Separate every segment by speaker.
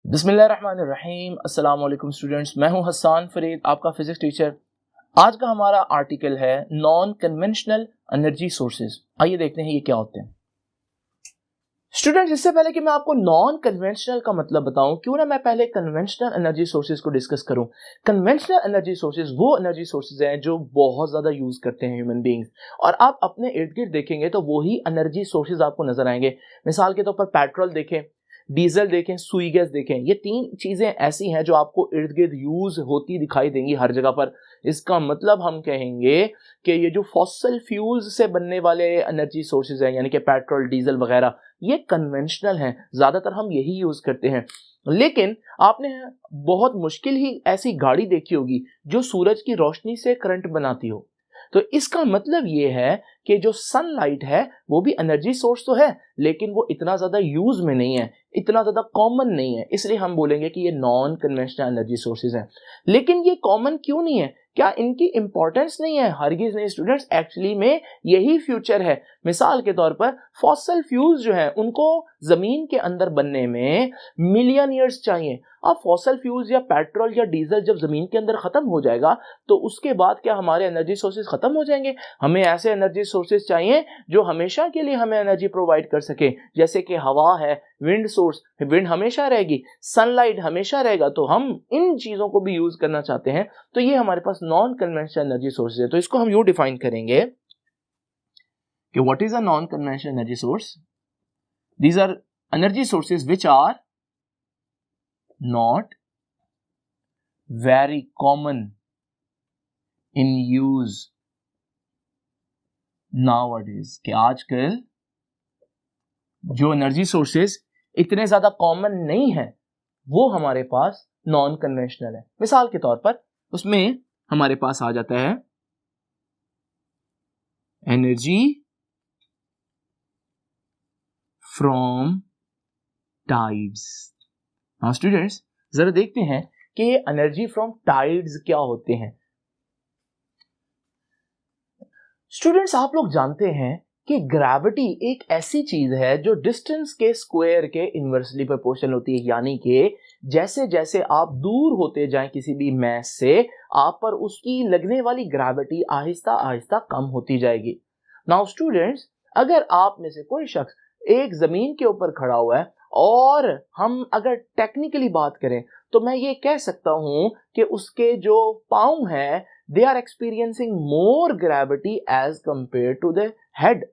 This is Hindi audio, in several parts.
Speaker 1: बिस्मिल्लाहिर्रहमानिर्रहीम। अस्सलाम वालेकुम स्टूडेंट्स, मैं हूं हसन फरीद, आपका फिजिक्स टीचर। आज का हमारा आर्टिकल है नॉन कन्वेंशनल एनर्जी सोर्सेज। आइए देखते हैं ये क्या होते हैं। स्टूडेंट्स, इससे पहले कि मैं आपको नॉन कन्वेंशनल का मतलब बताऊं, क्यों ना मैं पहले कन्वेंशनल एनर्जी सोर्सेज को डिस्कस करूं। कन्वेंशनल एनर्जी सोर्सेज वो एनर्जी सोर्सेज हैं जो बहुत ज्यादा यूज करते हैं ह्यूमन बींग्स, और आप अपने इर्द गिर्द देखेंगे तो वही एनर्जी सोर्सेज आपको नजर आएंगे। मिसाल के तौर पर पेट्रोल देखें, डीजल देखें, सुई गैस देखें, ये तीन चीजें ऐसी हैं जो आपको इर्द गिर्द यूज होती दिखाई देंगी हर जगह पर। इसका मतलब हम कहेंगे कि ये जो फॉसिल फ्यूल्स से बनने वाले एनर्जी सोर्सेज हैं, यानी कि पेट्रोल, डीजल वगैरह, ये कन्वेंशनल हैं, ज्यादातर हम यही यूज करते हैं। लेकिन आपने बहुत मुश्किल ही ऐसी गाड़ी देखी होगी जो सूरज की रोशनी से करंट बनाती हो। तो इसका मतलब ये है कि जो सनलाइट है वो भी एनर्जी सोर्स तो है, लेकिन वो इतना ज्यादा यूज में नहीं है, इतना ज्यादा कॉमन नहीं है, इसलिए हम बोलेंगे कि ये नॉन कन्वेंशनल एनर्जी सोर्सेज हैं। लेकिन ये कॉमन क्यों नहीं है? क्या इनकी इंपॉर्टेंस नहीं है? हरगिज नहीं स्टूडेंट्स, एक्चुअली में यही फ्यूचर है। मिसाल के तौर पर फॉसिल फ्यूल्स जो है उनको जमीन के अंदर बनने में मिलियन ईयर्स चाहिए। अब फॉसिल फ्यूल्स या पेट्रोल या डीजल जब जमीन के अंदर खत्म हो जाएगा तो उसके बाद क्या हमारे एनर्जी सोर्सेज खत्म हो जाएंगे? हमें ऐसे एनर्जी सोर्सेज चाहिए जो हमेशा के लिए हमें एनर्जी प्रोवाइड कर सके, जैसे कि हवा है, विंड सोर्स, विंड हमेशा रहेगी, सनलाइट हमेशा रहेगा। तो हम इन चीजों को भी यूज करना चाहते हैं, तो ये हमारे पास नॉन कन्वेंशनल एनर्जी सोर्सेज है। तो इसको हम यूं डिफाइन करेंगे कि what is a non conventional energy source? These are energy sources which are not very common in use nowadays। कि आजकल जो एनर्जी सोर्सेज इतने ज्यादा कॉमन नहीं है वो हमारे पास नॉन कन्वेंशनल है। मिसाल के तौर पर उसमें हमारे पास आ जाता है एनर्जी फ्रॉम टाइड्स। हाँ स्टूडेंट्स, जरा देखते हैं कि ये एनर्जी फ्रॉम टाइड्स क्या होते हैं। स्टूडेंट्स, आप लोग जानते हैं कि ग्रेविटी एक ऐसी चीज है जो डिस्टेंस के स्क्वायर के इनवर्सली प्रोपोर्शनल होती है, यानी कि जैसे जैसे आप दूर होते जाएं किसी भी मैस से, आप पर उसकी लगने वाली ग्रेविटी आहिस्ता आहिस्ता कम होती जाएगी। नाउ स्टूडेंट्स, अगर आप में से कोई शख्स एक जमीन के ऊपर खड़ा हुआ है और हम अगर टेक्निकली बात करें तो मैं ये कह सकता हूं कि उसके जो पांव हैं they are experiencing more gravity as compared to the head.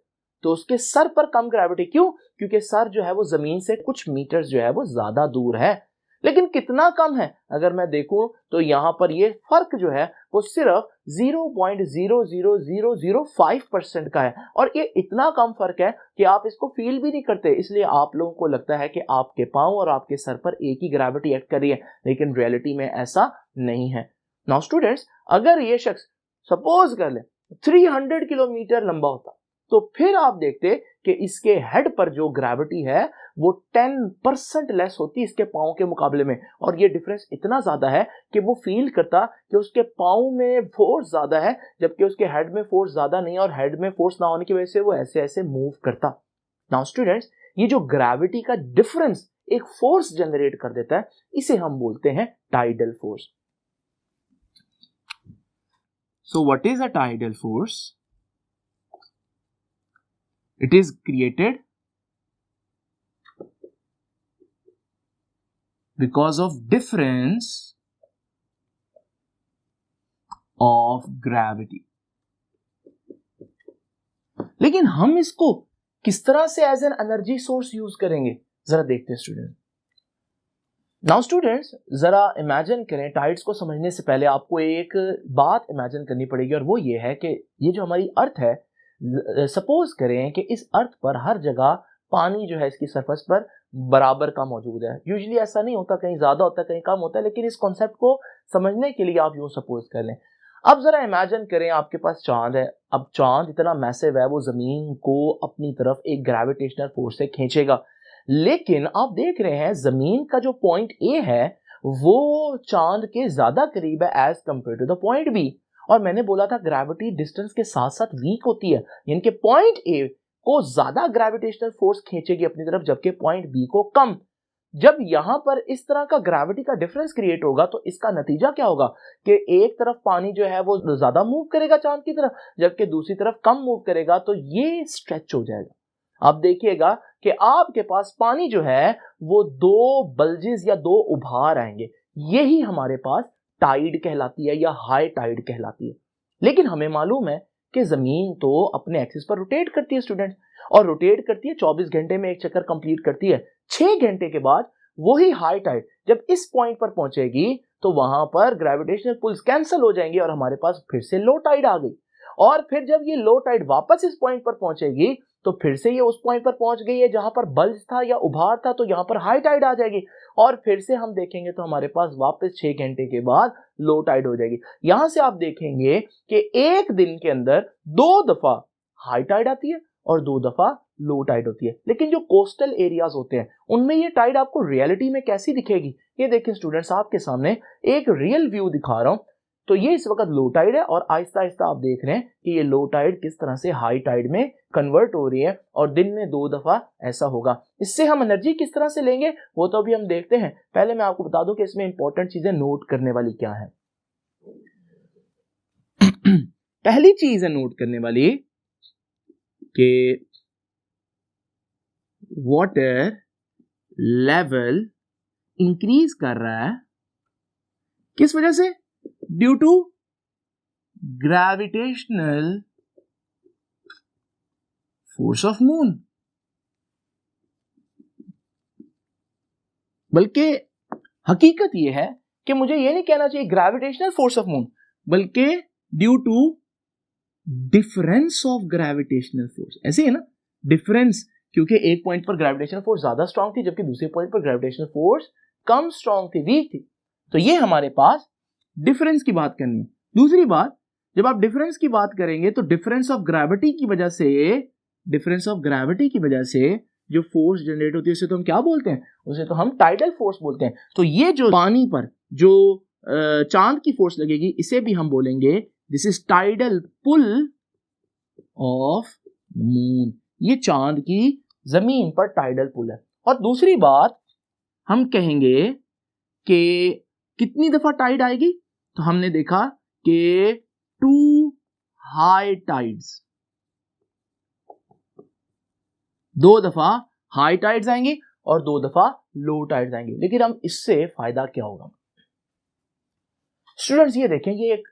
Speaker 1: तो उसके सर पर कम ग्रेविटी, क्यों? क्योंकि सर जो है वो जमीन से कुछ मीटर जो है वो ज्यादा दूर है। लेकिन कितना कम है? अगर मैं देखूं तो यहां पर ये फर्क जो है वो सिर्फ 0.00005% का है, और ये इतना कम फर्क है कि आप इसको फील भी नहीं करते। इसलिए आप लोगों को लगता है कि आपके पांव और आपके सर पर एक ही ग्रेविटी एक्ट कर रही है, लेकिन रियलिटी में ऐसा नहीं है। नाउ स्टूडेंट्स, अगर ये शख्स सपोज कर ले 300 किलोमीटर लंबा होता, तो फिर आप देखते कि इसके हेड पर जो ग्रेविटी है वो 10% लेस होती इसके पाँव के मुकाबले में, और ये डिफरेंस इतना ज्यादा है कि वो फील करता कि उसके पाँव में फोर्स ज्यादा है जबकि उसके हेड में फोर्स ज्यादा नहीं है, और हेड में फोर्स ना होने की वजह से वो ऐसे ऐसे मूव करता। नाउ स्टूडेंट्स, ये जो ग्रेविटी का डिफरेंस एक फोर्स जनरेट कर देता है, इसे हम बोलते हैं tidal force. So what is a tidal force? It is created because of difference of gravity। लेकिन हम इसको किस तरह से as an energy source use करेंगे, जरा देखते हैं स्टूडेंट। नाउ स्टूडेंट्स, जरा इमेजिन करें, टाइड्स को समझने से पहले आपको एक बात इमेजिन करनी पड़ेगी, और वो ये है कि ये जो हमारी अर्थ है, सपोज करें कि इस अर्थ पर हर जगह पानी जो है इसकी सरफेस पर बराबर का मौजूद है। यूजुअली ऐसा नहीं होता, कहीं ज्यादा होता है कहीं कम होता है, लेकिन इस कॉन्सेप्ट को समझने के लिए आप यूं सपोज कर लें। अब जरा इमेजिन करें आपके पास चांद है। अब चांद इतना मैसिव है, वो जमीन को अपनी तरफ एक ग्रेविटेशनल फोर्स से खींचेगा, लेकिन आप देख रहे हैं जमीन का जो पॉइंट ए है वो चांद के ज्यादा करीब है as compared to the point B. और मैंने बोला था ग्रेविटी डिस्टेंस के साथ साथ वीक होती है, यानी कि पॉइंट ए को ज्यादा ग्रेविटेशनल फोर्स खींचेगी अपनी तरफ जबकि पॉइंट बी को कम। जब यहां पर इस तरह का ग्रेविटी का डिफरेंस क्रिएट होगा तो इसका नतीजा क्या होगा कि एक तरफ पानी जो है वो ज्यादा मूव करेगा चांद की तरफ, जबकि दूसरी तरफ कम मूव करेगा, तो ये स्ट्रेच हो जाएगा। आप देखिएगा कि आपके पास पानी जो है वो दो बल्जेस या दो उभार आएंगे, यही हमारे पास टाइड कहलाती है या हाई टाइड कहलाती है। लेकिन हमें मालूम है कि जमीन तो अपने एक्सिस पर रोटेट करती है स्टूडेंट, और रोटेट करती है 24 घंटे में एक चक्कर कंप्लीट करती है। 6 घंटे के बाद वही हाई टाइड जब इस पॉइंट पर पहुंचेगी तो वहां पर ग्रेविटेशनल पुल्स कैंसिल हो जाएंगी और हमारे पास फिर से लो टाइड आ गई। और फिर जब ये लो टाइड वापस इस पॉइंट पर पहुंचेगी तो फिर से ये उस पॉइंट पर पहुंच गई है जहां पर बल्ज था या उभार था, तो यहां पर हाई टाइड आ जाएगी और फिर से हम देखेंगे तो हमारे पास वापस 6 घंटे के बाद लो टाइड हो जाएगी। यहां से आप देखेंगे कि एक दिन के अंदर 2 दफा हाई टाइड आती है और 2 दफा लो टाइड होती है। लेकिन जो कोस्टल एरियाज होते हैं उनमें ये टाइड आपको रियलिटी में कैसी दिखेगी, ये देखिए स्टूडेंट्स, आपके सामने एक रियल व्यू दिखा रहा हूं। तो ये इस वक्त लो टाइड है और आहिस्ता आहिस्ता आप देख रहे हैं कि ये लो टाइड किस तरह से हाई टाइड में कन्वर्ट हो रही है और दिन में 2 दफा ऐसा होगा। इससे हम एनर्जी किस तरह से लेंगे वो तो अभी हम देखते हैं। पहले मैं आपको बता दूं कि इसमें इंपॉर्टेंट चीजें नोट करने वाली क्या है। पहली चीज है नोट करने वाली कि वाटर लेवल इंक्रीज कर रहा है, किस वजह से? Due to gravitational force of moon. बल्कि हकीकत यह है कि मुझे यह नहीं कहना चाहिए ग्रेविटेशनल फोर्स ऑफ मून, बल्कि due to difference of gravitational force. ऐसे है ना, डिफरेंस, क्योंकि एक पॉइंट पर ग्रेविटेशनल फोर्स ज्यादा स्ट्रांग थी जबकि दूसरे पॉइंट पर ग्रेविटेशनल फोर्स कम स्ट्रांग थी, वीक थी। तो ये हमारे पास डिफरेंस की बात करनी है। दूसरी बात, जब आप डिफरेंस की बात करेंगे तो डिफरेंस ऑफ ग्रेविटी की वजह से जो फोर्स जनरेट होती है उसे तो हम क्या बोलते हैं? उसे तो हम टाइडल फोर्स बोलते हैं। तो ये जो पानी पर जो चांद की फोर्स लगेगी इसे भी हम बोलेंगे this is tidal pull of moon. ये चांद की जमीन पर टाइडल पुल है। और दूसरी बात हम कहेंगे कि कितनी दफा टाइड आएगी, तो हमने देखा कि 2 हाई टाइड्स, 2 दफा हाई टाइड्स आएंगे और 2 दफा लो टाइड्स आएंगे। लेकिन हम इससे फायदा क्या होगा स्टूडेंट्स? ये देखें, ये एक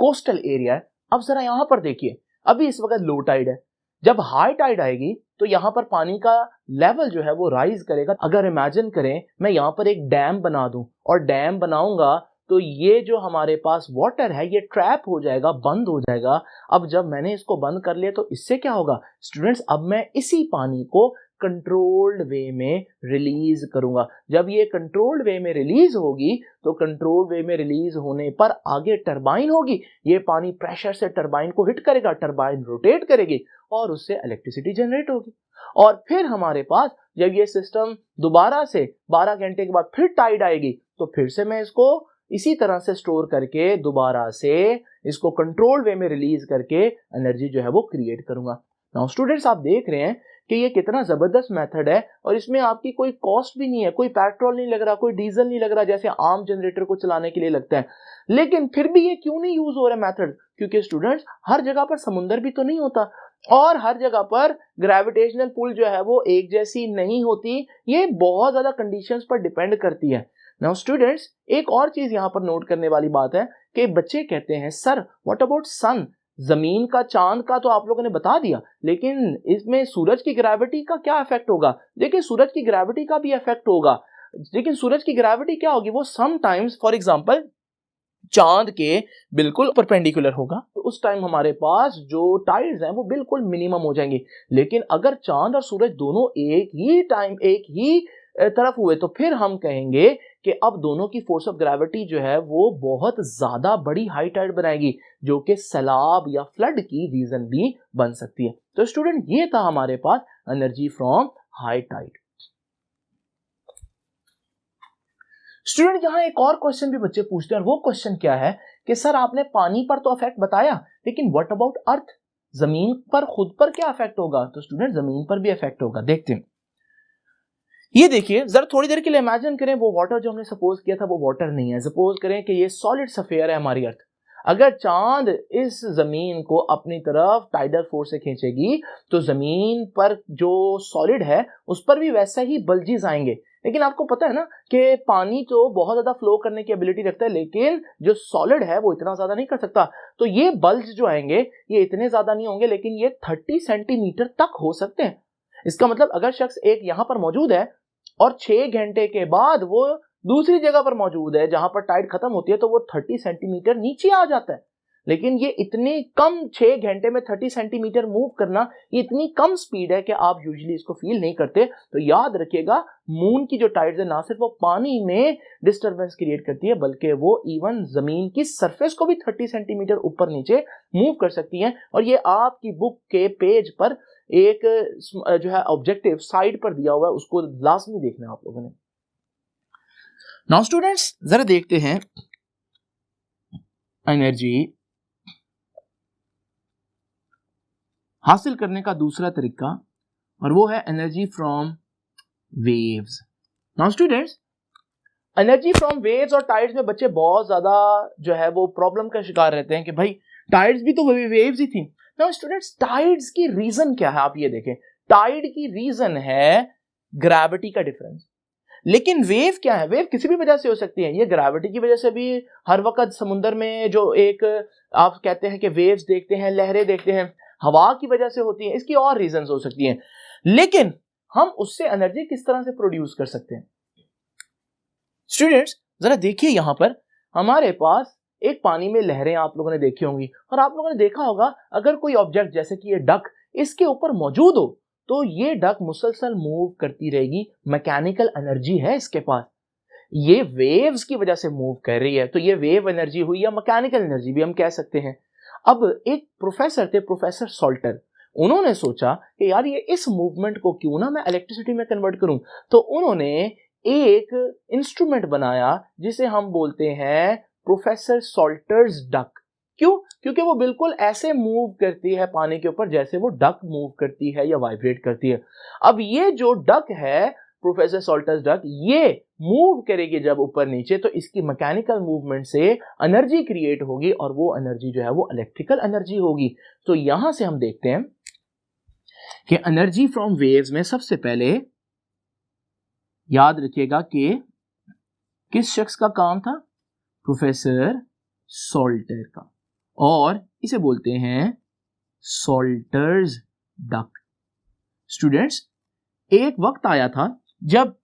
Speaker 1: कोस्टल एरिया है। अब जरा यहां पर देखिए, अभी इस वक्त लो टाइड है, जब हाई टाइड आएगी तो यहां पर पानी का लेवल जो है वो राइज करेगा। अगर इमेजिन करें मैं यहां पर एक डैम बना दूं और डैम बनाऊंगा तो ये जो हमारे पास वाटर है ये ट्रैप हो जाएगा, बंद हो जाएगा। अब जब मैंने इसको बंद कर लिया तो इससे क्या होगा स्टूडेंट्स? अब मैं इसी पानी को कंट्रोल्ड वे में रिलीज करूंगा। जब ये कंट्रोल्ड वे में रिलीज होगी तो कंट्रोल्ड वे में रिलीज होने पर आगे टरबाइन होगी, ये पानी प्रेशर से टरबाइन को हिट करेगा, टरबाइन रोटेट करेगी और उससे इलेक्ट्रिसिटी जनरेट होगी। और फिर हमारे पास जब ये सिस्टम दोबारा से 12 घंटे के बाद फिर टाइड आएगी तो फिर से मैं इसको इसी तरह से स्टोर करके दोबारा से इसको कंट्रोल वे में रिलीज करके एनर्जी जो है वो क्रिएट करूंगा। नाउ स्टूडेंट्स, आप देख रहे हैं कि ये कितना जबरदस्त मेथड है और इसमें आपकी कोई कॉस्ट भी नहीं है, कोई पेट्रोल नहीं लग रहा, कोई डीजल नहीं लग रहा जैसे आम जनरेटर को चलाने के लिए लगता है। लेकिन फिर भी ये क्यों नहीं यूज हो रहा मेथड? क्योंकि स्टूडेंट्स, हर जगह पर समुंदर भी तो नहीं होता और हर जगह पर ग्रेविटेशनल पुल जो है वो एक जैसी नहीं होती, ये बहुत ज्यादा कंडीशंस पर डिपेंड करती है। नाउ स्टूडेंट्स, एक और चीज यहां पर नोट करने वाली बात है कि बच्चे कहते हैं सर व्हाट अबाउट सन, जमीन का चांद का तो आप लोगों ने बता दिया, लेकिन इसमें सूरज की ग्रेविटी का क्या इफेक्ट होगा? देखिए, सूरज की ग्रेविटी का भी इफेक्ट होगा, लेकिन सूरज की ग्रेविटी क्या होगी? वो समटाइम्स फॉर एग्जांपल चांद के बिल्कुल परपेंडिकुलर होगा, तो उस टाइम हमारे पास जो टाइड्स हैं वो बिल्कुल मिनिमम हो जाएंगे। लेकिन अगर चांद और सूरज दोनों एक ही टाइम एक ही तरफ हुए तो फिर हम कहेंगे कि अब दोनों की फोर्स ऑफ ग्रेविटी जो है वो बहुत ज्यादा बड़ी हाई टाइड बनाएगी, जो कि सैलाब या फ्लड की रीजन भी बन सकती है। तो स्टूडेंट, ये था हमारे पास energy from high tide. Student, यहां एक और क्वेश्चन भी बच्चे पूछते हैं और वो क्वेश्चन क्या है कि सर आपने पानी पर तो इफेक्ट बताया, लेकिन व्हाट अबाउट अर्थ, जमीन पर खुद पर क्या इफेक्ट होगा? तो स्टूडेंट, जमीन पर भी इफेक्ट होगा। देखते हैं, ये देखिए जरा थोड़ी देर के लिए इमेजिन करें वो वाटर जो हमने सपोज किया था वो वाटर नहीं है। सपोज करें कि ये सॉलिड सफेयर है हमारी अर्थ। अगर चांद इस जमीन को अपनी तरफ टाइडल फोर्स से खींचेगी तो जमीन पर जो सॉलिड है उस पर भी वैसा ही बल्जिस आएंगे। लेकिन आपको पता है ना कि पानी तो बहुत ज्यादा फ्लो करने की एबिलिटी रखता है, लेकिन जो सॉलिड है वो इतना ज्यादा नहीं कर सकता। तो ये बल्ज जो आएंगे ये इतने ज्यादा नहीं होंगे, लेकिन ये 30 सेंटीमीटर तक हो सकते हैं। इसका मतलब अगर शख्स एक यहां पर मौजूद है और 6 घंटे के बाद वो दूसरी जगह पर मौजूद है जहां पर टाइड खत्म होती है, तो वो 30 सेंटीमीटर नीचे आ जाता है। लेकिन ये इतनी कम 6 घंटे में 30 सेंटीमीटर मूव करना ये इतनी कम स्पीड है कि आप यूजुअली इसको फील नहीं करते। तो याद रखिएगा मून की जो टाइड्स है ना सिर्फ वो पानी में डिस्टर्बेंस क्रिएट करती है, बल्कि वो इवन जमीन की सरफेस को भी 30 सेंटीमीटर ऊपर नीचे मूव कर सकती हैं। और ये आपकी बुक के पेज पर एक जो है ऑब्जेक्टिव साइड पर दिया हुआ है, उसको लाजमी देखना है आप लोगों ने। नाउ स्टूडेंट्स जरा देखते हैं एनर्जी हासिल करने का दूसरा तरीका, और वो है energy from waves. Now students energy from waves और टाइड्स में बच्चे बहुत ज्यादा जो है वो प्रॉब्लम का शिकार रहते हैं कि भाई टाइड्स भी तो वेव्स ही थी। नाउ स्टूडेंट्स टाइड्स की रीजन क्या है, आप ये देखें। टाइड की रीजन है ग्रेविटी का डिफरेंस। लेकिन वेव क्या है, वेव किसी भी वजह से हो सकती है। ये ग्रेविटी की वजह से भी हर वक्त समुद्र में जो एक आप कहते हैं कि वेव्स देखते हैं, लहरें देखते हैं, हवा की वजह से होती है। इसकी और रीजंस हो सकती हैं, लेकिन हम उससे एनर्जी किस तरह से प्रोड्यूस कर सकते हैं। स्टूडेंट्स जरा देखिए यहां पर हमारे पास एक पानी में लहरें आप लोगों ने देखी होंगी, और आप लोगों ने देखा होगा अगर कोई ऑब्जेक्ट जैसे कि ये डक इसके ऊपर मौजूद हो तो ये डक मुसलसल मूव करती रहेगी। मैकेनिकल एनर्जी है इसके पास, ये वेव्स की वजह से मूव कर रही है। तो ये वेव एनर्जी हुई या मैकेनिकल एनर्जी भी हम कह सकते हैं। अब एक प्रोफेसर थे, प्रोफेसर सॉल्टर, उन्होंने सोचा कि यार ये इस मूवमेंट को क्यों ना मैं इलेक्ट्रिसिटी में कन्वर्ट करूं। तो उन्होंने एक इंस्ट्रूमेंट बनाया जिसे हम बोलते हैं प्रोफेसर सॉल्टर्स डक। क्यों? क्योंकि वो बिल्कुल ऐसे मूव करती है पानी के ऊपर जैसे वो डक मूव करती है या वाइब्रेट करती है। अब ये जो डक है प्रोफेसर सॉल्टर्स डक, ये मूव करेगी जब ऊपर नीचे तो इसकी मैकेनिकल मूवमेंट से एनर्जी क्रिएट होगी, और वो एनर्जी जो है वो इलेक्ट्रिकल एनर्जी होगी। तो यहां से हम देखते हैं कि एनर्जी फ्रॉम वेव्स में सबसे पहले याद रखिएगा कि किस शख्स का काम था, प्रोफेसर सॉल्टर का, और इसे बोलते हैं सॉल्टर्स डक। स्टूडेंट्स एक वक्त आया था जब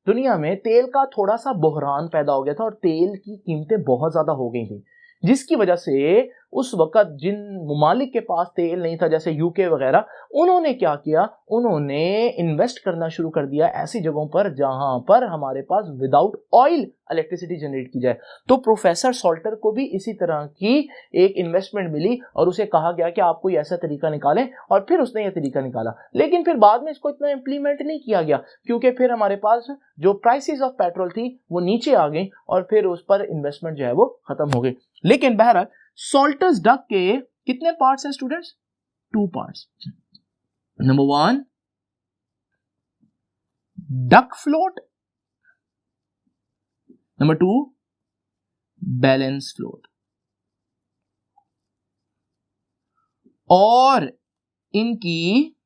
Speaker 1: दुनिया में तेल का थोड़ा सा बहरान पैदा हो गया था और तेल की कीमतें बहुत ज्यादा हो गई थी, जिसकी वजह से उस वक्त जिन ममालिक के पास तेल नहीं था जैसे यूके वगैरह, उन्होंने क्या किया, उन्होंने इन्वेस्ट करना शुरू कर दिया ऐसी जगहों पर जहां पर हमारे पास विदाउट ऑयल इलेक्ट्रिसिटी जनरेट की जाए। तो प्रोफेसर सॉल्टर को भी इसी तरह की एक इन्वेस्टमेंट मिली और उसे कहा गया कि आप कोई ऐसा तरीका निकालें, और फिर उसने यह तरीका निकाला। लेकिन फिर बाद में इसको इतना इंप्लीमेंट नहीं किया गया क्योंकि फिर हमारे पास जो प्राइसेस ऑफ पेट्रोल थी वो नीचे आ गई और फिर उस पर इन्वेस्टमेंट जो है वो खत्म हो गई। लेकिन बहरहाल सॉल्टर्स डक के कितने पार्ट्स हैं students? 2 parts. Number 1 duck float, number 2 balance float. और इनकी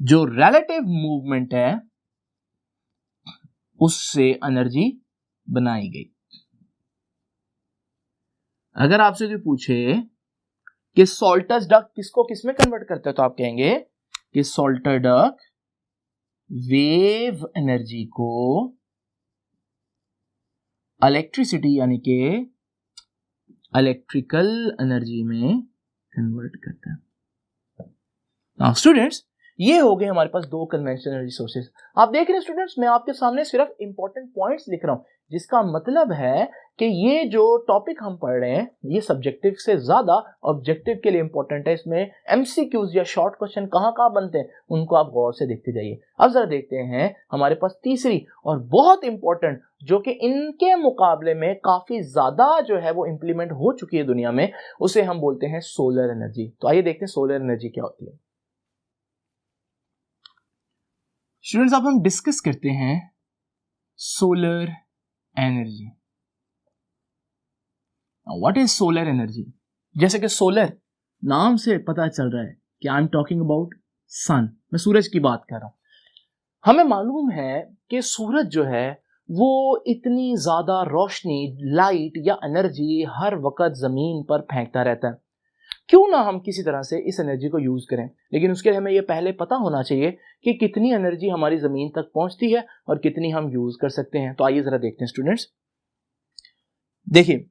Speaker 1: जो रिलेटिव मूवमेंट है उससे एनर्जी बनाई गई। अगर आपसे कोई पूछे कि सॉल्टर्स डक किसको किसमें कन्वर्ट करते हैं तो आप कहेंगे कि सॉल्टर डक वेव एनर्जी को इलेक्ट्रिसिटी यानी कि इलेक्ट्रिकल एनर्जी में कन्वर्ट करता है। नाउ स्टूडेंट्स ये हो गए हमारे पास 2 कन्वेंशनल रिसोर्सेज। आप देख रहे हैं स्टूडेंट्स मैं आपके सामने सिर्फ इंपॉर्टेंट पॉइंट्स लिख रहा हूं, जिसका मतलब है कि ये जो टॉपिक हम पढ़ रहे हैं ये सब्जेक्टिव से ज्यादा ऑब्जेक्टिव के लिए इंपॉर्टेंट है। इसमें एमसीक्यूज या शॉर्ट क्वेश्चन कहां कहां बनते हैं उनको आप गौर से देखते जाइए। अब जरा देखते हैं हमारे पास तीसरी और बहुत इंपॉर्टेंट, जो कि इनके मुकाबले में काफी ज्यादा जो है वो इंप्लीमेंट हो चुकी है दुनिया में, उसे हम बोलते हैं सोलर एनर्जी। तो आइए देखते हैं सोलर एनर्जी क्या होती है। स्टूडेंट्स अब हम डिस्कस करते हैं solar energy. What is solar energy? जैसे कि सोलर नाम से पता चल रहा है कि I am talking about sun, मैं सूरज की बात कर रहा हूं। हमें मालूम है कि सूरज जो है वो इतनी ज्यादा रोशनी, लाइट या एनर्जी हर वक्त जमीन पर फेंकता रहता है। क्यों ना हम किसी तरह से इस एनर्जी को यूज करें, लेकिन उसके लिए हमें यह पहले पता होना चाहिए कि कितनी एनर्जी हमारी जमीन तक पहुंचती है और कितनी हम यूज कर सकते हैं। तो आइए जरा देखते हैं स्टूडेंट्स। देखिए,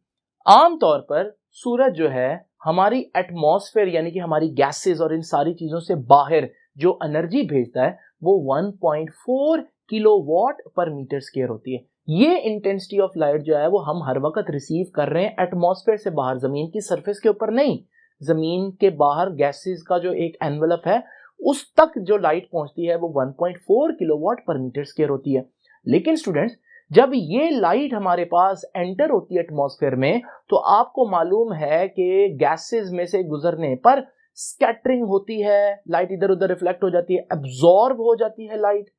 Speaker 1: आमतौर पर सूरज जो है हमारी एटमॉस्फेयर यानी कि हमारी गैसेस और इन सारी चीजों से बाहर जो एनर्जी भेजता है वो 1.4 किलोवाट पर मीटर स्क्वायर होती है। ये इंटेंसिटी ऑफ लाइट जो है वो हम हर वक्त रिसीव कर रहे हैं एटमॉस्फेयर से बाहर, जमीन की सरफेस के ऊपर नहीं। जमीन के बाहर गैसेस का जो एक एनवेलप है उस तक जो लाइट पहुंचती है वो 1.4 किलोवाट पर मीटर स्क्वायर होती है। लेकिन स्टूडेंट्स, जब ये लाइट हमारे पास एंटर होती है एटमॉस्फेयर में, तो आपको मालूम है कि गैसेस में से गुजरने पर स्कैटरिंग होती है, लाइट इधर उधर रिफ्लेक्ट हो जाती है, एब्जॉर्ब हो जाती है लाइट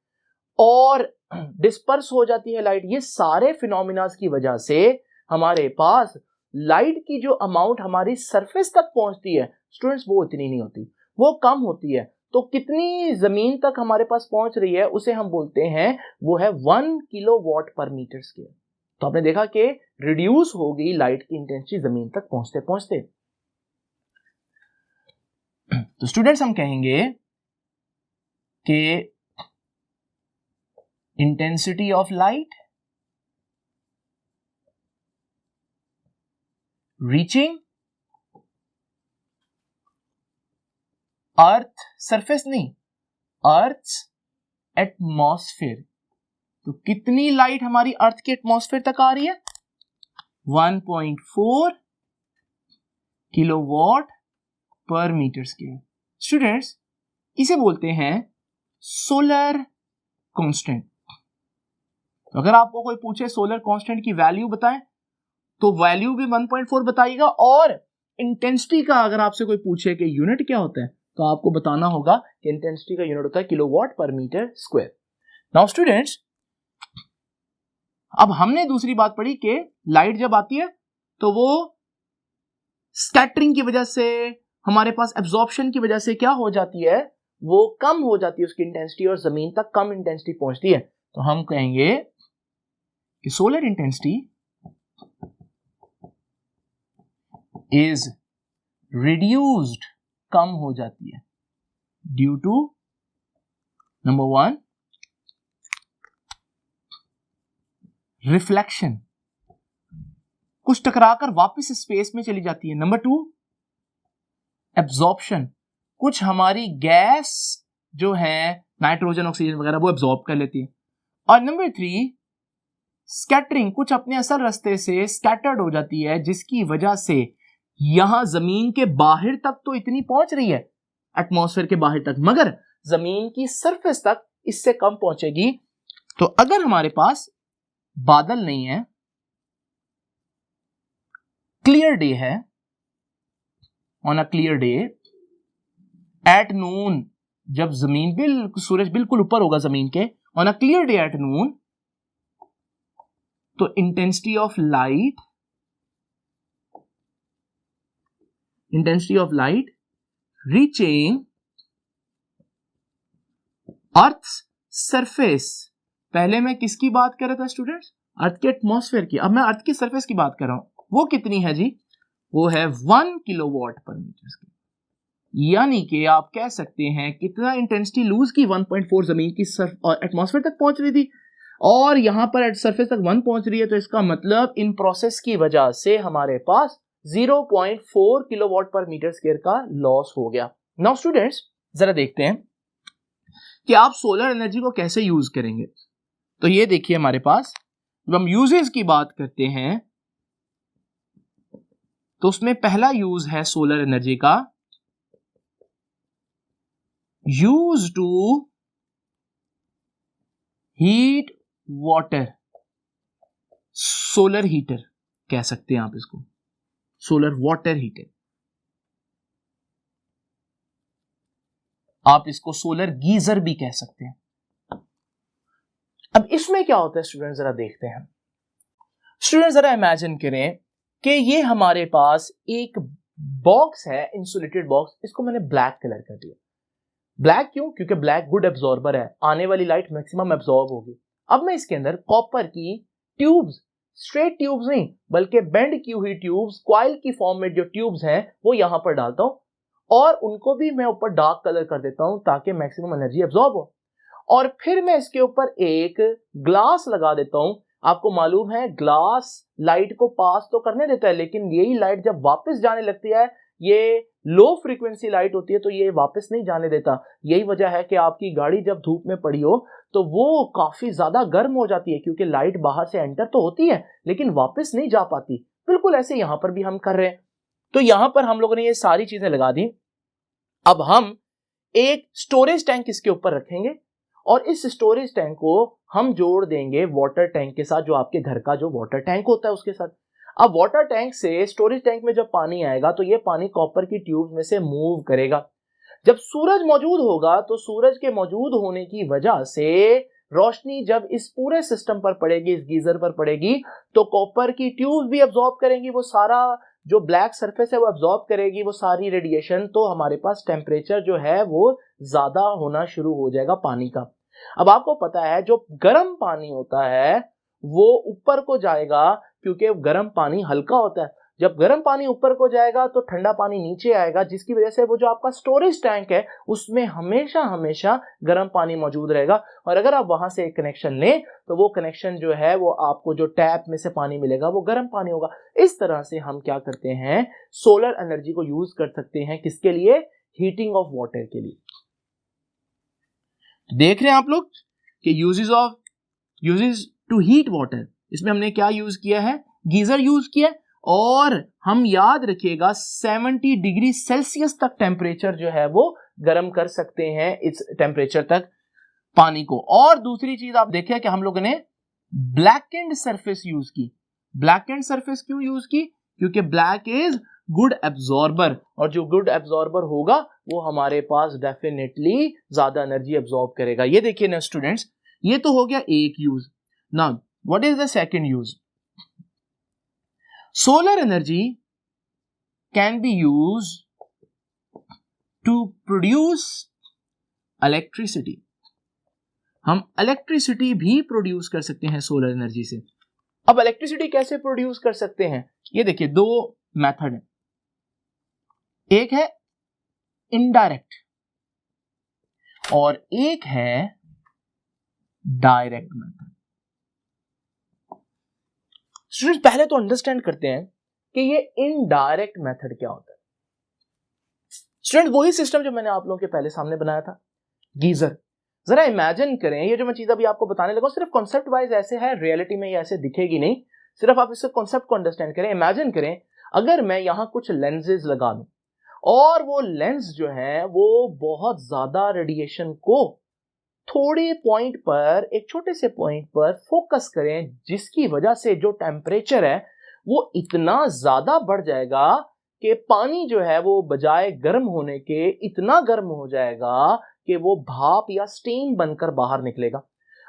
Speaker 1: और डिस्पर्स हो जाती है लाइट। ये सारे फिनोमिनास की वजह से हमारे पास लाइट की जो अमाउंट हमारी सरफेस तक पहुंचती है स्टूडेंट्स वो इतनी नहीं होती, वो कम होती है। तो कितनी जमीन तक हमारे पास पहुंच रही है उसे हम बोलते हैं वो है 1 किलोवाट पर मीटर स्क्वायर। तो आपने देखा कि रिड्यूस हो गई लाइट की इंटेंसिटी जमीन तक पहुंचते पहुंचते। तो स्टूडेंट्स हम कहेंगे कि intensity of light reaching earth surface नहीं, अर्थ एटमॉस्फेयर। तो कितनी लाइट हमारी अर्थ के एटमॉस्फेयर तक आ रही है? 1.4 किलोवाट पर मीटर स्क्वायर। स्टूडेंट्स, इसे बोलते हैं सोलर कांस्टेंट। तो अगर आपको कोई पूछे सोलर कांस्टेंट की वैल्यू बताएं तो वैल्यू भी 1.4 बताएगा, और इंटेंसिटी का अगर आपसे कोई पूछे कि यूनिट क्या होता है तो आपको बताना होगा कि इंटेंसिटी का यूनिट होता है किलोवाट पर मीटर स्क्वायर। नाउ स्टूडेंट्स, अब हमने दूसरी बात पढ़ी कि लाइट जब आती है तो वो स्कैटरिंग की वजह से, हमारे पास एब्जॉर्प्शन की वजह से क्या हो जाती है, वो कम हो जाती है उसकी इंटेंसिटी और जमीन तक कम इंटेंसिटी पहुंचती है। तो हम कहेंगे कि सोलर इंटेंसिटी इज रिड्यूस्ड, कम हो जाती है ड्यू टू नंबर 1 रिफ्लेक्शन, कुछ टकराकर वापस स्पेस में चली जाती है। नंबर 2 एब्जॉर्प्शन, कुछ हमारी गैस जो है नाइट्रोजन ऑक्सीजन वगैरह वो एब्जॉर्ब कर लेती है। और नंबर 3 स्कैटरिंग, कुछ अपने असल रास्ते से स्कैटर्ड हो जाती है जिसकी वजह से यहां जमीन के बाहर तक तो इतनी पहुंच रही है एटमॉस्फेयर के बाहर तक, मगर जमीन की सरफेस तक इससे कम पहुंचेगी। तो अगर हमारे पास बादल नहीं है, क्लियर डे है, on a clear day at noon, जब जमीन बिल्कुल, सूरज बिल्कुल ऊपर होगा जमीन के, on a clear day at noon, तो intensity of light reaching earth surface. पहले मैं किसकी बात कर रहा था स्टूडेंट्स? अर्थ के एटमॉस्फेयर की। अब मैं अर्थ की सरफेस की बात कर रहा हूं। वो कितनी है जी? वो है 1 किलोवाट पर मीटर स्क्वायर। यानी कि आप कह सकते हैं कितना इंटेंसिटी लूज की, 1.4 जमीन की एटमॉस्फेयर तक पहुंच रही थी और यहां पर सरफेस तक 1 पहुंच रही है। तो इसका मतलब इन प्रोसेस की वजह से हमारे पास 0.4 किलोवाट पर मीटर स्क्वायर का लॉस हो गया। नाउ स्टूडेंट्स, जरा देखते हैं कि आप सोलर एनर्जी को कैसे यूज करेंगे। तो ये देखिए, हमारे पास जब हम यूजेस की बात करते हैं तो उसमें पहला यूज है सोलर एनर्जी का, use to heat water. Solar heater कह सकते हैं आप इसको, सोलर वाटर हीटर। आप इसको सोलर गीजर भी कह सकते हैं। अब इसमें क्या होता है स्टूडेंट, जरा देखते हैं। स्टूडेंट जरा इमेजिन करें कि ये हमारे पास एक बॉक्स है, इंसुलेटेड बॉक्स, इसको मैंने ब्लैक कलर कर दिया। ब्लैक क्यों? क्योंकि ब्लैक गुड एब्जॉर्बर है, आने वाली लाइट मैक्सिमम एब्जॉर्ब होगी। अब मैं इसके अंदर कॉपर की ट्यूब्स, स्ट्रेट ट्यूब्स नहीं बल्कि बेंड की हुई ट्यूब्स, कॉइल की फॉर्म में जो ट्यूब्स हैं वो यहां पर डालता हूं और उनको भी मैं ऊपर डार्क कलर कर देता हूं ताकि मैक्सिमम एनर्जी एब्जॉर्ब हो। और फिर मैं इसके ऊपर एक ग्लास लगा देता हूं। आपको मालूम है ग्लास लाइट को पास तो करने देता है, लेकिन यही लाइट जब वापस जाने लगती है, ये लो फ्रीक्वेंसी लाइट होती है तो ये वापस नहीं जाने देता। यही वजह है कि आपकी गाड़ी जब धूप में पड़ी हो तो वो काफी ज्यादा गर्म हो जाती है, क्योंकि लाइट बाहर से एंटर तो होती है लेकिन वापस नहीं जा पाती। बिल्कुल ऐसे यहां पर भी हम कर रहे हैं। तो यहां पर हम लोगों ने ये सारी चीजें लगा दी। अब हम एक स्टोरेज टैंक इसके ऊपर रखेंगे और इस स्टोरेज टैंक को हम जोड़ देंगे वाटर टैंक के साथ, जो आपके घर का जो वाटर टैंक होता है उसके साथ। अब वाटर टैंक से स्टोरेज टैंक में जब पानी आएगा तो ये पानी कॉपर की ट्यूब में से मूव करेगा। जब सूरज मौजूद होगा तो सूरज के मौजूद होने की वजह से रोशनी जब इस पूरे सिस्टम पर पड़ेगी, इस गीजर पर पड़ेगी, तो कॉपर की ट्यूब भी अब्सॉर्ब करेंगी, वो सारा जो ब्लैक सरफेस है वो अब्सॉर्ब करेगी वो सारी रेडिएशन। तो हमारे पास टेम्परेचर जो है वो ज्यादा होना शुरू हो जाएगा पानी का। अब आपको पता है जो गर्म पानी होता है वो ऊपर को जाएगा, क्योंकि गर्म पानी हल्का होता है। जब गर्म पानी ऊपर को जाएगा तो ठंडा पानी नीचे आएगा, जिसकी वजह से वो जो आपका स्टोरेज टैंक है उसमें हमेशा हमेशा गर्म पानी मौजूद रहेगा। और अगर आप वहां से एक कनेक्शन लें तो वो कनेक्शन जो है वो आपको जो टैप में से पानी मिलेगा वो गर्म पानी होगा। इस तरह से हम क्या करते हैं, सोलर एनर्जी को यूज कर सकते हैं। किसके लिए? हीटिंग ऑफ वाटर के लिए। देख रहे हैं आप लोग कि यूजेस टू हीट वाटर, इसमें हमने क्या यूज किया है? गीजर यूज किया। और हम याद रखिएगा 70 डिग्री सेल्सियस तक टेम्परेचर जो है वो गर्म कर सकते हैं, इस टेम्परेचर तक पानी को। और दूसरी चीज आप देखिए कि हम लोगों ने ब्लैकेंड सरफेस यूज की। ब्लैकेंड सरफेस क्यों यूज की? क्योंकि ब्लैक इज गुड एब्जॉर्बर, और जो गुड एब्जॉर्बर होगा वो हमारे पास डेफिनेटली ज्यादा एनर्जी एब्जॉर्ब करेगा। ये देखिए ना स्टूडेंट्स, ये तो हो गया एक use. Now what is the second use? Solar energy can be used to produce electricity. हम इलेक्ट्रिसिटी भी प्रोड्यूस कर सकते हैं सोलर एनर्जी से। अब इलेक्ट्रिसिटी कैसे प्रोड्यूस कर सकते हैं? ये देखिए दो मेथड है, एक है इनडायरेक्ट और एक है डायरेक्ट मेथड। स्टूडेंट्स पहले तो अंडरस्टैंड करते हैं कि ये इनडायरेक्ट मेथड क्या होता है। स्टूडेंट वही सिस्टम जो मैंने आप लोगों के पहले सामने बनाया था, गीजर। जरा इमेजिन करें, ये जो मैं चीज अभी आपको बताने लगा सिर्फ कॉन्सेप्ट वाइज ऐसे है, रियलिटी में ये ऐसे दिखेगी नहीं, सिर्फ आप इससे कॉन्सेप्ट को अंडरस्टैंड करें। इमेजिन करें अगर मैं यहां कुछ लेंसेज लगा दूं और वो लेंस जो है वो बहुत ज्यादा रेडिएशन को थोड़े पॉइंट पर, एक छोटे से पॉइंट पर फोकस करें, जिसकी वजह से जो टेम्परेचर है वो इतना ज्यादा बढ़ जाएगा कि पानी जो है वो बजाय गर्म होने के इतना गर्म हो जाएगा कि वो भाप या स्टीम बनकर बाहर निकलेगा।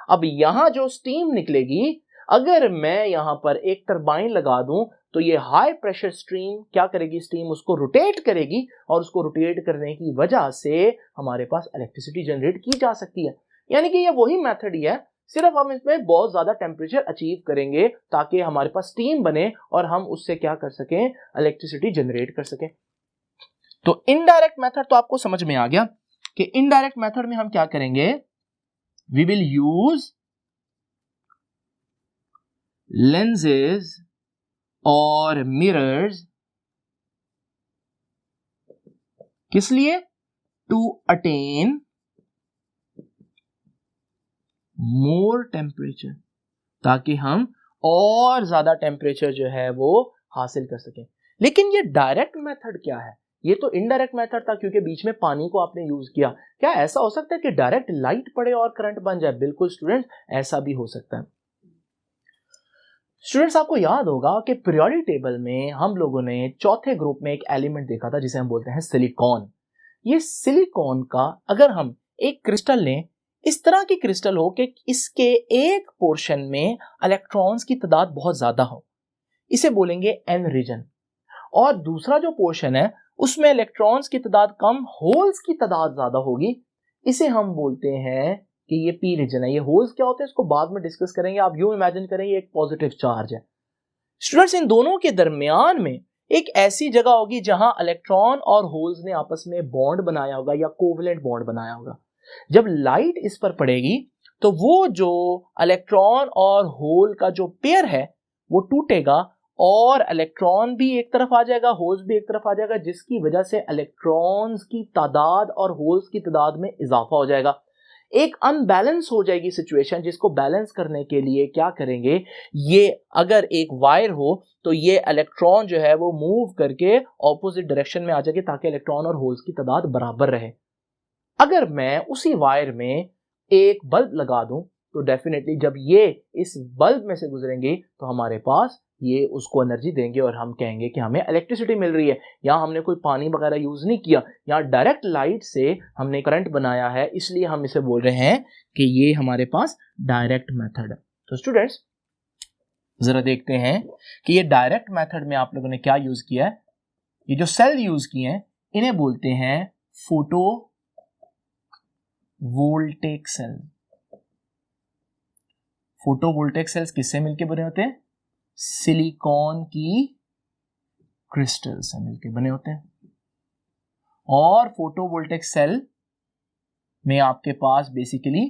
Speaker 1: अब यहां जो स्टीम निकलेगी, अगर मैं यहां पर एक टरबाइन लगा दूं तो ये हाई प्रेशर स्ट्रीम क्या करेगी? स्टीम उसको रोटेट करेगी और उसको रोटेट करने की वजह से हमारे पास इलेक्ट्रिसिटी जनरेट की जा सकती है। यानी कि ये वही मेथड ही है, सिर्फ हम इसमें बहुत ज्यादा टेम्परेचर अचीव करेंगे ताकि हमारे पास स्टीम बने और हम उससे क्या कर सकें? इलेक्ट्रिसिटी जनरेट कर सकें। तो इनडायरेक्ट मेथड तो आपको समझ में आ गया कि इनडायरेक्ट मेथड में हम क्या करेंगे? वी विल यूज lenses और मिरर्स। किस लिए? टू अटेन मोर टेम्परेचर, ताकि हम और ज्यादा टेम्परेचर जो है वो हासिल कर सकें। लेकिन ये डायरेक्ट मेथड क्या है? ये तो इनडायरेक्ट मेथड था क्योंकि बीच में पानी को आपने यूज किया। क्या ऐसा हो सकता है कि डायरेक्ट लाइट पड़े और करंट बन जाए? बिल्कुल स्टूडेंट्स, ऐसा भी हो सकता है। स्टूडेंट्स आपको याद होगा कि पीरियोडिक टेबल में हम लोगों ने चौथे ग्रुप में एक एलिमेंट देखा था जिसे हम बोलते हैं सिलिकॉन। ये सिलिकॉन का अगर हम एक क्रिस्टल लें, इस तरह की क्रिस्टल हो कि इसके एक पोर्शन में इलेक्ट्रॉन्स की तादाद बहुत ज्यादा हो, इसे बोलेंगे एन रीजन। और दूसरा जो पोर्शन है उसमें इलेक्ट्रॉन्स की तादाद कम, होल्स की तादाद ज्यादा होगी, इसे हम बोलते हैं कि ये पी रीजन है। ये होल्स क्या होते हैं इसको बाद में डिस्कस करेंगे। आप यूं इमेजिन करेंगे एक पॉजिटिव चार्ज है। स्टूडेंट्स, इन दोनों के दरमियान में एक ऐसी जगह होगी जहां इलेक्ट्रॉन और होल्स ने आपस में बॉन्ड बनाया होगा या कोवलेंट बॉन्ड बनाया होगा। जब लाइट इस पर पड़ेगी तो वो जो इलेक्ट्रॉन और होल का जो पेयर है वो टूटेगा और इलेक्ट्रॉन भी एक तरफ आ जाएगा, होल्स भी एक तरफ आ जाएगा, जिसकी वजह से इलेक्ट्रॉन्स की तादाद और होल्स की तादाद में इजाफा हो जाएगा। एक अनबैलेंस हो जाएगी सिचुएशन, जिसको बैलेंस करने के लिए क्या करेंगे, ये अगर एक वायर हो तो ये इलेक्ट्रॉन जो है वो मूव करके ऑपोजिट डायरेक्शन में आ जाएगी ताकि इलेक्ट्रॉन और होल्स की तादाद बराबर रहे। अगर मैं उसी वायर में एक बल्ब लगा दूं तो डेफिनेटली जब ये इस बल्ब में से गुजरेंगे तो हमारे पास ये उसको एनर्जी देंगे और हम कहेंगे कि हमें इलेक्ट्रिसिटी मिल रही है। यहाँ हमने कोई पानी वगैरह यूज नहीं किया, यहाँ डायरेक्ट लाइट से हमने करंट बनाया है, इसलिए हम इसे बोल रहे हैं कि ये हमारे पास डायरेक्ट मेथड है। तो स्टूडेंट्स जरा देखते हैं कि ये डायरेक्ट मेथड में आप लोगों ने क्या यूज किया है। ये जो सेल यूज किए हैं इन्हें बोलते हैं फोटो वोल्टेक सेल। फोटोवोल्टेक सेल्स किससे मिलकर बने होते हैं? सिलिकॉन की क्रिस्टल से मिलकर बने होते हैं। और फोटोवोल्टेक सेल में आपके पास बेसिकली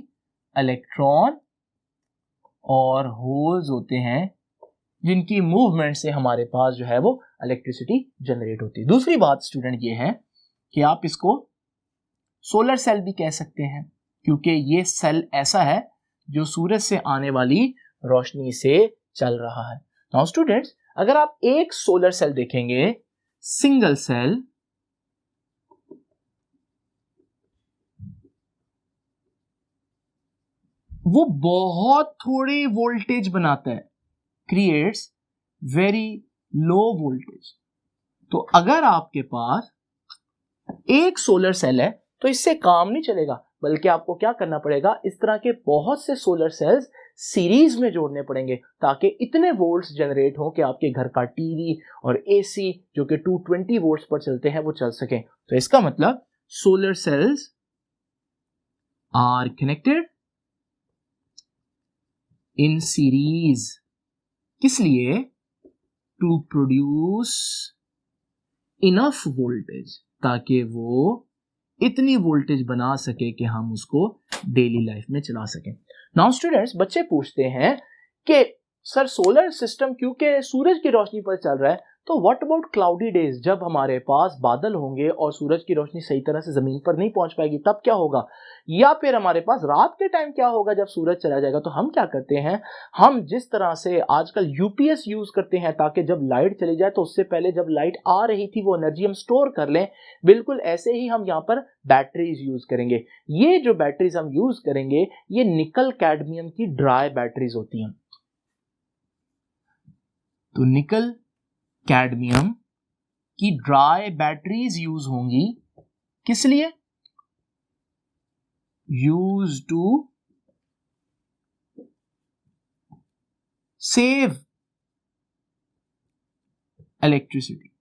Speaker 1: इलेक्ट्रॉन और होल्स होते हैं जिनकी मूवमेंट से हमारे पास जो है वो इलेक्ट्रिसिटी जनरेट होती है। दूसरी बात स्टूडेंट ये है कि आप इसको सोलर सेल भी कह सकते हैं, क्योंकि ये सेल ऐसा है जो सूरज से आने वाली रोशनी से चल रहा है। नाउ स्टूडेंट्स, अगर आप एक सोलर सेल देखेंगे, सिंगल सेल, वो बहुत थोड़ी वोल्टेज बनाता है, क्रिएट्स वेरी लो वोल्टेज। तो अगर आपके पास एक सोलर सेल है तो इससे काम नहीं चलेगा, बल्कि आपको क्या करना पड़ेगा, इस तरह के बहुत से सोलर सेल्स सीरीज में जोड़ने पड़ेंगे ताकि इतने वोल्ट्स जनरेट हो कि आपके घर का टीवी और एसी जो कि 220 वोल्ट्स पर चलते हैं वो चल सके। तो इसका मतलब solar cells are connected in series. किस लिए? टू प्रोड्यूस इनफ वोल्टेज, ताकि वो इतनी वोल्टेज बना सके कि हम उसको डेली लाइफ में चला सकें। नाउ स्टूडेंट्स, बच्चे पूछते हैं कि सर सोलर सिस्टम क्योंकि सूरज की रोशनी पर चल रहा है, तो व्हाट अबाउट क्लाउडी डेज, जब हमारे पास बादल होंगे और सूरज की रोशनी सही तरह से जमीन पर नहीं पहुंच पाएगी तब क्या होगा? या फिर हमारे पास रात के टाइम क्या होगा जब सूरज चला जाएगा? तो हम क्या करते हैं, हम जिस तरह से आजकल यूपीएस यूज करते हैं ताकि जब लाइट चली जाए तो उससे पहले जब लाइट आ रही थी वो एनर्जी हम स्टोर कर लें, बिल्कुल ऐसे ही हम यहाँ पर बैटरीज यूज करेंगे। ये जो बैटरीज हम यूज करेंगे ये निकल कैडमियम की ड्राई बैटरीज होती हैं। तो निकल कैडमियम की ड्राई बैटरीज यूज होंगी, किस लिए? Use to save electricity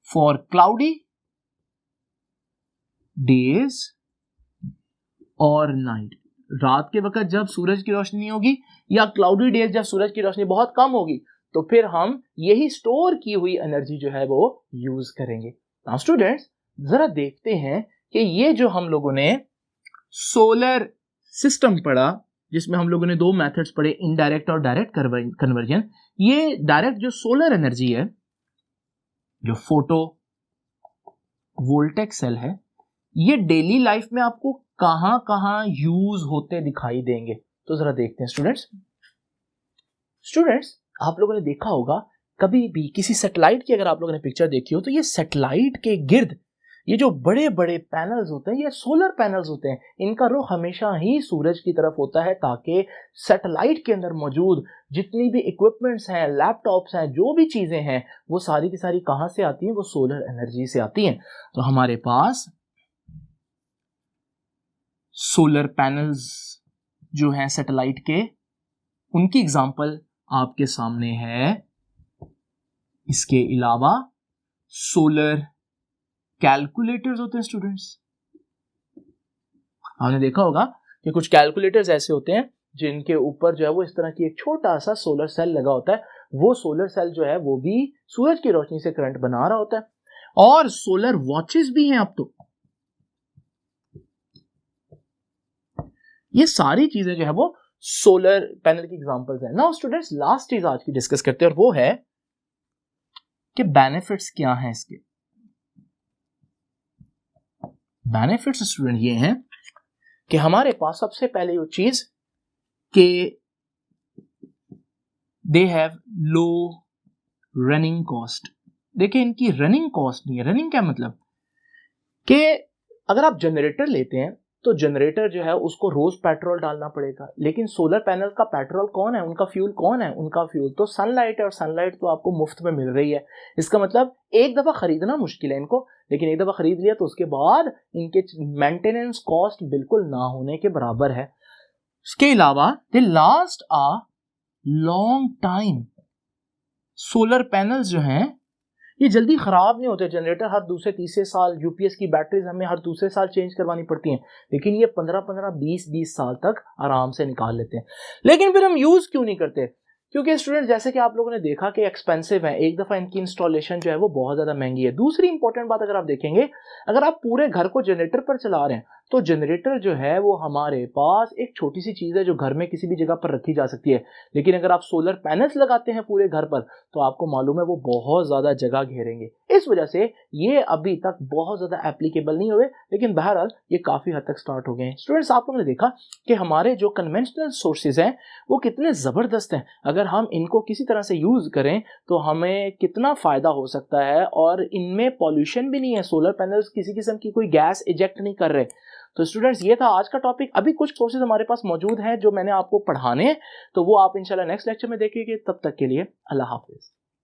Speaker 1: for cloudy days और नाइट। रात के वक्त जब सूरज की रोशनी नहीं होगी या क्लाउडी डेज जब सूरज की रोशनी बहुत कम होगी तो फिर हम यही स्टोर की हुई एनर्जी जो है वो यूज करेंगे। नाउ स्टूडेंट्स, जरा देखते हैं कि ये जो हम लोगों ने सोलर सिस्टम पढ़ा, जिसमें हम लोगों ने दो मेथड्स पढ़े, इनडायरेक्ट और डायरेक्ट कन्वर्जन। ये डायरेक्ट जो सोलर एनर्जी है, जो फोटो वोल्टेक सेल है, ये डेली लाइफ में आपको कहां कहां यूज होते दिखाई देंगे? तो जरा देखते हैं स्टूडेंट्स, आप लोगों ने देखा होगा कभी भी किसी सैटेलाइट की अगर आप लोगों ने पिक्चर देखी हो तो ये सैटेलाइट के गिर्द ये जो बड़े बड़े पैनल्स होते हैं ये सोलर पैनल्स होते हैं। इनका रुख हमेशा ही सूरज की तरफ होता है ताकि सैटेलाइट के अंदर मौजूद जितनी भी इक्विपमेंट्स हैं, लैपटॉप्स हैं, जो भी चीजें हैं, वो सारी की सारी कहां से आती हैं? वो सोलर एनर्जी से आती हैं। तो हमारे पास सोलर पैनल्स जो हैं सैटेलाइट के, उनकी एग्जांपल आपके सामने है। इसके अलावा सोलर कैलकुलेटर्स होते हैं स्टूडेंट्स। आपने देखा होगा कि कुछ कैलकुलेटर्स ऐसे होते हैं जिनके ऊपर जो है वो इस तरह की एक छोटा सा सोलर सेल लगा होता है। वो सोलर सेल जो है वो भी सूरज की रोशनी से करंट बना रहा होता है। और सोलर वॉचेस भी हैं अब तो। ये सारी चीजें जो है वो सोलर पैनल की एग्जांपल्स हैं। नाउ स्टूडेंट्स, लास्ट चीज आज की डिस्कस करते हैं और वो है कि बेनिफिट्स क्या हैं इसके। बेनिफिट्स स्टूडेंट ये हैं कि हमारे पास सबसे पहले वो चीज कि they have low running cost. देखिए, इनकी रनिंग कॉस्ट नहीं है। रनिंग क्या मतलब कि अगर आप जनरेटर लेते हैं तो जनरेटर जो है उसको रोज पेट्रोल डालना पड़ेगा, लेकिन सोलर पैनल का पेट्रोल कौन है, उनका फ्यूल कौन है? उनका फ्यूल तो सनलाइट है, और सनलाइट तो आपको मुफ्त में मिल रही है। इसका मतलब एक दफा खरीदना मुश्किल है इनको, लेकिन एक दफा खरीद लिया तो उसके बाद इनके मेंटेनेंस कॉस्ट बिल्कुल ना होने के बराबर है। इसके अलावा they last a long time. Solar panels जो हैं ये जल्दी खराब नहीं होते। जनरेटर हर दूसरे तीसरे साल, यूपीएस की बैटरीज हमें हर दूसरे साल चेंज करवानी पड़ती हैं, लेकिन ये 15-15, 20-20 साल तक आराम से निकाल लेते हैं। लेकिन फिर हम यूज क्यों नहीं करते? क्योंकि स्टूडेंट, जैसे कि आप लोगों ने देखा कि एक्सपेंसिव है, एक दफा इनकी इंस्टॉलेशन जो है वो बहुत ज्यादा महंगी है। दूसरी इंपॉर्टेंट बात अगर आप देखेंगे, अगर आप पूरे घर को जनरेटर पर चला रहे हैं तो जनरेटर जो है वो हमारे पास एक छोटी सी चीज है जो घर में किसी भी जगह पर रखी जा सकती है। लेकिन अगर आप सोलर पैनल्स लगाते हैं पूरे घर पर तो आपको मालूम है वो बहुत ज्यादा जगह घेरेंगे। इस वजह से ये अभी तक बहुत ज्यादा एप्लीकेबल नहीं हुए, लेकिन बहरहाल ये काफी हद तक स्टार्ट हो गए हैं। स्टूडेंट्स, आप लोगों ने देखा कि हमारे जो कन्वेंशनल सोर्सेज हैं वो कितने जबरदस्त हैं। अगर हम इनको किसी तरह से यूज करें तो हमें कितना फायदा हो सकता है, और इनमें पॉल्यूशन भी नहीं है। सोलर पैनल्स किसी किस्म की कोई गैस इजेक्ट नहीं कर रहे। तो स्टूडेंट्स, ये था आज का टॉपिक। अभी कुछ कोर्सेज हमारे पास मौजूद हैं जो मैंने आपको पढ़ाने हैं, तो वो आप इंशाल्लाह नेक्स्ट लेक्चर में देखेंगे। तब तक के लिए अल्लाह हाफिज।